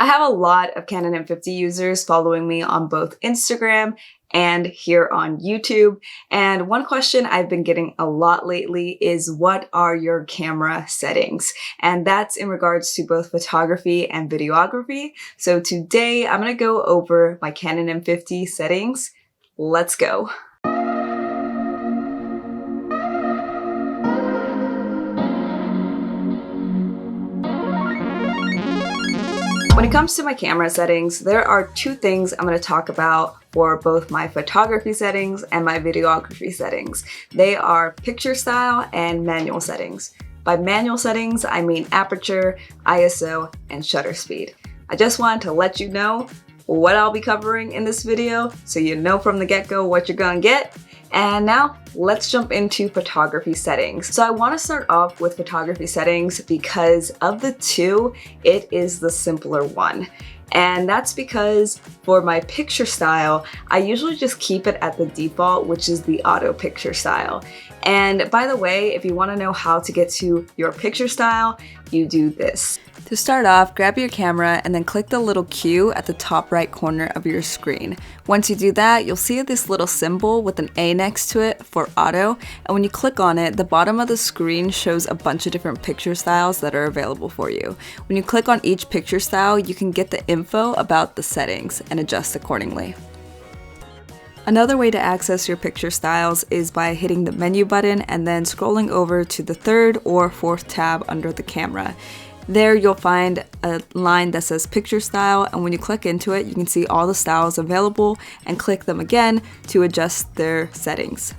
I have a lot of Canon M50 users following me on both Instagram and here on YouTube. And one question I've been getting a lot lately is, what are your camera settings? And that's in regards to both photography and videography. So today I'm gonna go over my Canon M50 settings. Let's go. When it comes to my camera settings, there are two things I'm going to talk about for both my photography settings and my videography settings. They are picture style and manual settings. By manual settings, I mean aperture, ISO, and shutter speed. I just wanted to let you know what I'll be covering in this video so you know from the get-go what you're gonna get. And now let's jump into photography settings. So I want to start off with photography settings because of the two, it is the simpler one. And that's because for my picture style, I usually just keep it at the default, which is the auto picture style. And by the way, if you want to know how to get to your picture style, you do this. To start off, grab your camera and then click the little Q at the top right corner of your screen. Once you do that, you'll see this little symbol with an A next to it for auto. And when you click on it, the bottom of the screen shows a bunch of different picture styles that are available for you. When you click on each picture style, you can get the info about the settings and adjust accordingly. Another way to access your picture styles is by hitting the menu button and then scrolling over to the third or fourth tab under the camera. There you'll find a line that says picture style, and when you click into it, you can see all the styles available and click them again to adjust their settings.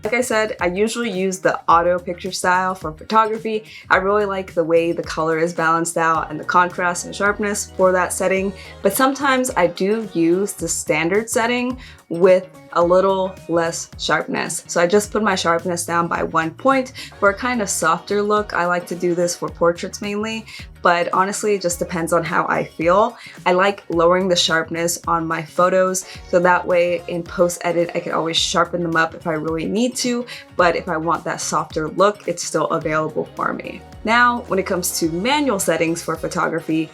Like I said, I usually use the auto picture style for photography. I really like the way the color is balanced out and the contrast and sharpness for that setting, but sometimes I do use the standard setting with a little less sharpness. So I just put my sharpness down by 1 point for a kind of softer look. I like to do this for portraits mainly, but honestly, it just depends on how I feel. I like lowering the sharpness on my photos, so that way in post-edit, I can always sharpen them up if I really need to, but if I want that softer look, it's still available for me. Now, when it comes to manual settings for photography,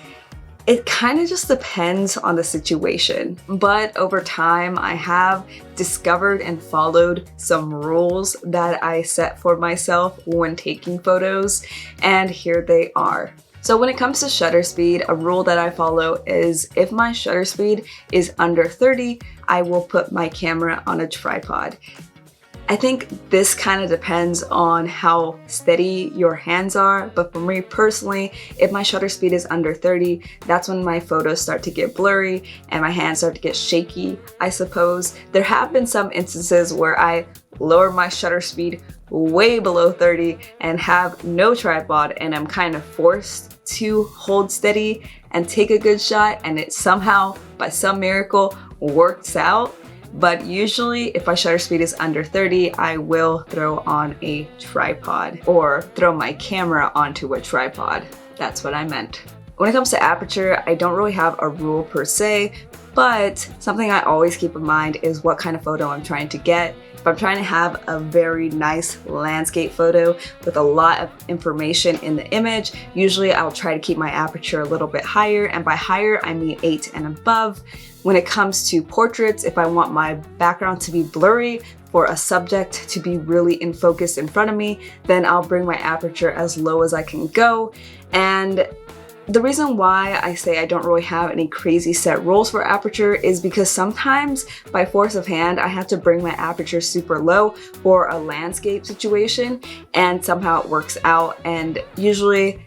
it kind of just depends on the situation, but over time I have discovered and followed some rules that I set for myself when taking photos, and here they are. So when it comes to shutter speed, a rule that I follow is if my shutter speed is under 30, I will put my camera on a tripod. I think this kind of depends on how steady your hands are, but for me personally, if my shutter speed is under 30, that's when my photos start to get blurry and my hands start to get shaky, I suppose. There have been some instances where I lower my shutter speed way below 30 and have no tripod, and I'm kind of forced to hold steady and take a good shot, and it somehow, by some miracle, works out. But usually if my shutter speed is under 30, I will throw on a tripod or throw my camera onto a tripod. That's what I meant. When it comes to aperture, I don't really have a rule per se, but something I always keep in mind is what kind of photo I'm trying to get. If I'm trying to have a very nice landscape photo with a lot of information in the image, usually I'll try to keep my aperture a little bit higher, and by higher I mean 8 and above. When it comes to portraits, if I want my background to be blurry for a subject to be really in focus in front of me, then I'll bring my aperture as low as I can go. And the reason why I say I don't really have any crazy set rules for aperture is because sometimes by force of hand I have to bring my aperture super low for a landscape situation, and somehow it works out. And usually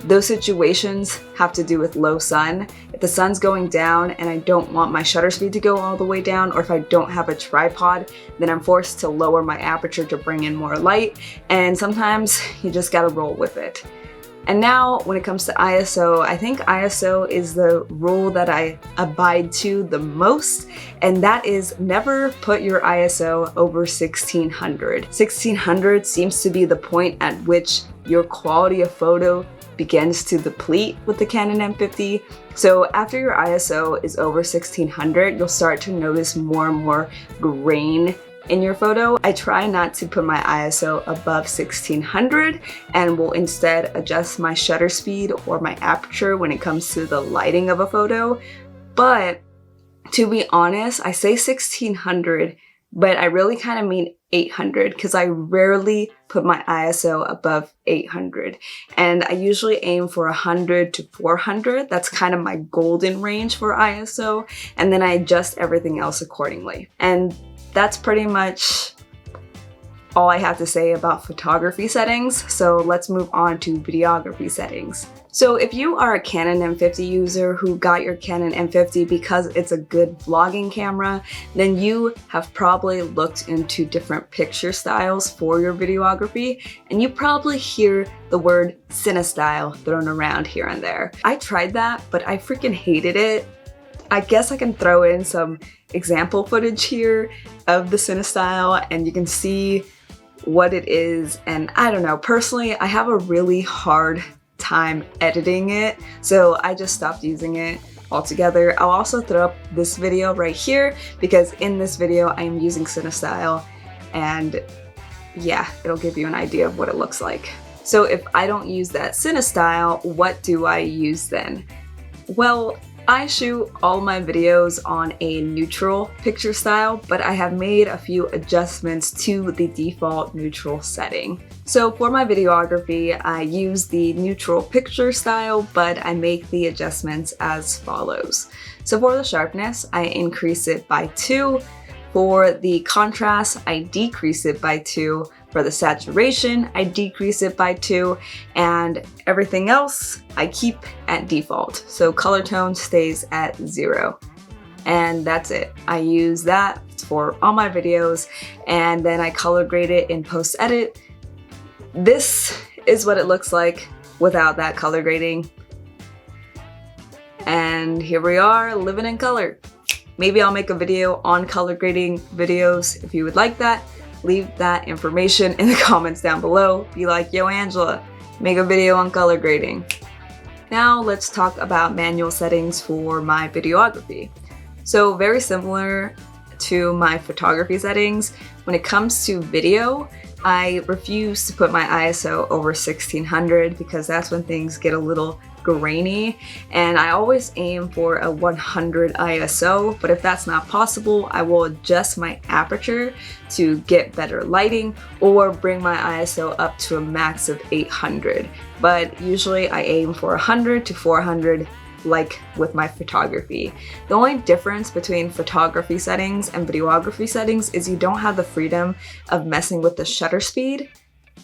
those situations have to do with low sun. If the sun's going down and I don't want my shutter speed to go all the way down, or if I don't have a tripod, then I'm forced to lower my aperture to bring in more light, and sometimes you just gotta roll with it. And now when it comes to ISO, I think ISO is the rule that I abide to the most, and that is never put your ISO over 1600. 1600 seems to be the point at which your quality of photo begins to deplete with the Canon M50. So after your ISO is over 1600, you'll start to notice more and more grain in your photo. I try not to put my ISO above 1600 and will instead adjust my shutter speed or my aperture when it comes to the lighting of a photo. But to be honest, I say 1600, but I really kind of mean 800 because I rarely put my ISO above 800. And I usually aim for 100 to 400. That's kind of my golden range for ISO. And then I adjust everything else accordingly. And that's pretty much all I have to say about photography settings. So let's move on to videography settings. So if you are a Canon M50 user who got your Canon M50 because it's a good vlogging camera, then you have probably looked into different picture styles for your videography, and you probably hear the word cinestyle thrown around here and there. I tried that, but I freaking hated it. I guess I can throw in some example footage here of the cinestyle and you can see what it is. And I don't know, personally, I have a really hard time editing it, so I just stopped using it altogether. I'll also throw up this video right here because in this video I am using cinestyle, and yeah, it'll give you an idea of what it looks like. So if I don't use that cinestyle, what do I use then? Well, I shoot all my videos on a neutral picture style, but I have made a few adjustments to the default neutral setting. So for my videography, I use the neutral picture style, but I make the adjustments as follows. So for the sharpness, I increase it by 2. For the contrast, I decrease it by 2. For the saturation, I decrease it by 2, and everything else I keep at default. So color tone stays at 0. And that's it. I use that for all my videos, and then I color grade it in post-edit. This is what it looks like without that color grading. And here we are, living in color. Maybe I'll make a video on color grading videos if you would like that. Leave that information in the comments down below. Be like, yo Angela, make a video on color grading. Now let's talk about manual settings for my videography. So very similar to my photography settings, when it comes to video, I refuse to put my ISO over 1600 because that's when things get a little grainy, and I always aim for a 100 ISO, but if that's not possible, I will adjust my aperture to get better lighting or bring my ISO up to a max of 800. But usually I aim for 100 to 400 like with my photography. The only difference between photography settings and videography settings is you don't have the freedom of messing with the shutter speed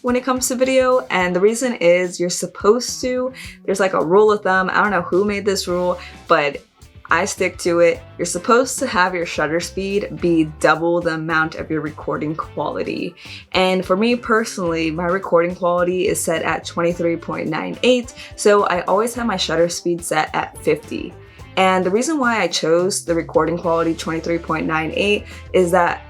when it comes to video, and the reason is you're supposed to, there's like a rule of thumb, I don't know who made this rule, but I stick to it. You're supposed to have your shutter speed be double the amount of your recording quality. And for me personally, my recording quality is set at 23.98, so I always have my shutter speed set at 50. And the reason why I chose the recording quality 23.98 is that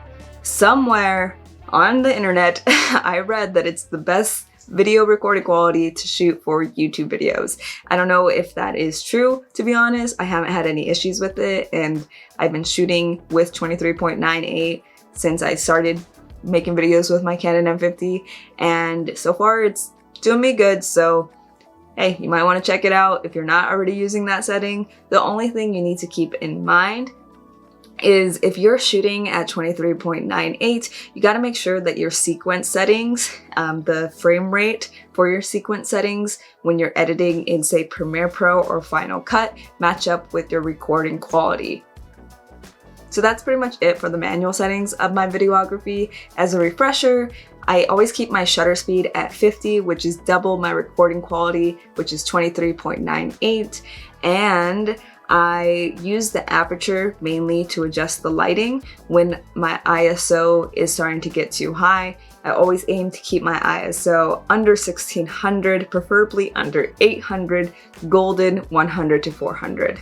somewhere on the internet, I read that it's the best video recording quality to shoot for YouTube videos. I don't know if that is true, to be honest. I haven't had any issues with it, and I've been shooting with 23.98 since I started making videos with my Canon M50, and so far it's doing me good. So hey, you might want to check it out if you're not already using that setting. The only thing you need to keep in mind is if you're shooting at 23.98, you got to make sure that your sequence settings, the frame rate for your sequence settings when you're editing in, say, Premiere Pro or Final Cut, match up with your recording quality. So that's pretty much it for the manual settings of my videography. As a refresher, I always keep my shutter speed at 50, which is double my recording quality, which is 23.98, and I use the aperture mainly to adjust the lighting. When my ISO is starting to get too high, I always aim to keep my ISO under 1600, preferably under 800, golden 100 to 400.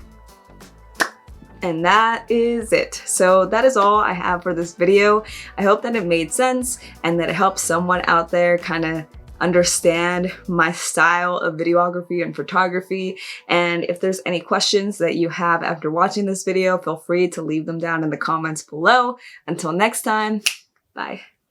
And that is it. So that is all I have for this video. I hope that it made sense and that it helps someone out there kind of understand my style of videography and photography. And if there's any questions that you have after watching this video, feel free to leave them down in the comments below. Until next time, Bye.